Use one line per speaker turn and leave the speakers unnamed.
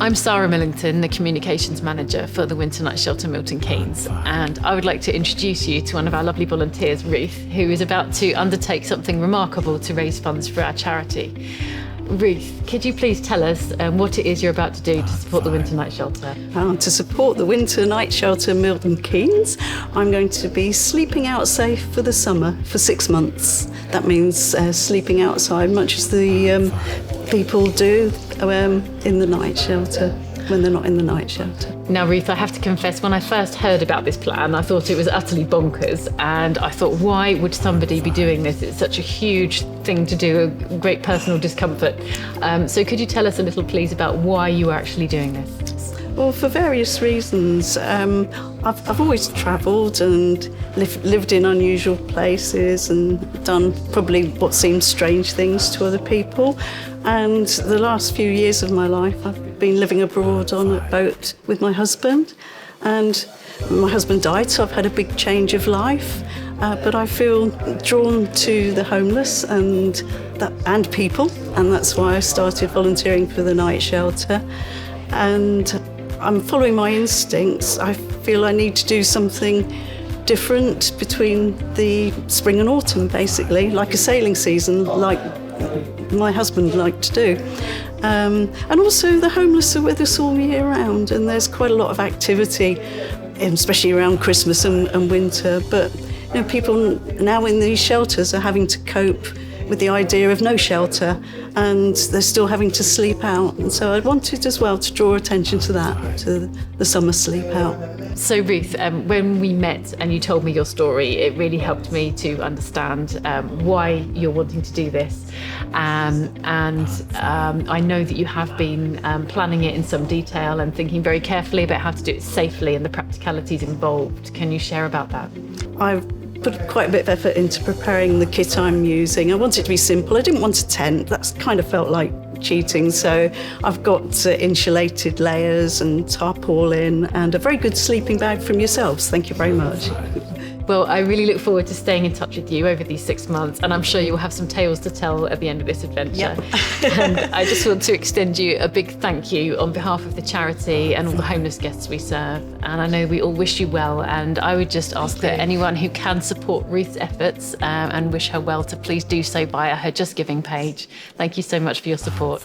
I'm Sarah Millington, the Communications Manager for the Winter Night Shelter Milton Keynes, and I would like to introduce you to one of our lovely volunteers, Ruth, who is about to undertake something remarkable to raise funds for our charity. Ruth, could you please tell us what it is you're about to do to support the Winter Night Shelter?
To support the Winter Night Shelter Milton Keynes, I'm going to be sleeping out safe for the summer for 6 months. That means sleeping outside much as the people do in the night shelter when they're not in the night shelter.
Now, Ruth, I have to confess, when I first heard about this plan, I thought it was utterly bonkers, and I thought, why would somebody be doing this? It's such a huge thing to do, a great personal discomfort. So could you tell us a little, please, about why you are actually doing this?
Well, for various reasons. I've always travelled and lived in unusual places and done probably what seemed strange things to other people. And the last few years of my life, I've been living abroad on a boat with my husband. And my husband died, so I've had a big change of life. But I feel drawn to the homeless and people, and that's why I started volunteering for the night shelter. And I'm following my instincts. I feel I need to do something different between the spring and autumn, basically, like a sailing season, like my husband liked to do. And also the homeless are with us all year round, and there's quite a lot of activity, especially around Christmas and winter. But people now in these shelters are having to cope with the idea of no shelter, and they're still having to sleep out. And so I wanted as well to draw attention to that, to the summer sleep out.
So Ruth, when we met and you told me your story, it really helped me to understand why you're wanting to do this. And I know that you have been planning it in some detail and thinking very carefully about how to do it safely and the practicalities involved. Can you share about that?
I've put quite a bit of effort into preparing the kit I'm using. I wanted it to be simple. I didn't want a tent. That's kind of felt like cheating. So I've got insulated layers and tarpaulin and a very good sleeping bag from yourselves. Thank you very much.
Well, I really look forward to staying in touch with you over these 6 months, and I'm sure you'll have some tales to tell at the end of this adventure.
Yep.
And I just want to extend you a big thank you on behalf of the charity and all the homeless guests we serve. And I know we all wish you well, and I would just ask that anyone who can support Ruth's efforts and wish her well to please do so via her Just Giving page. Thank you so much for your support.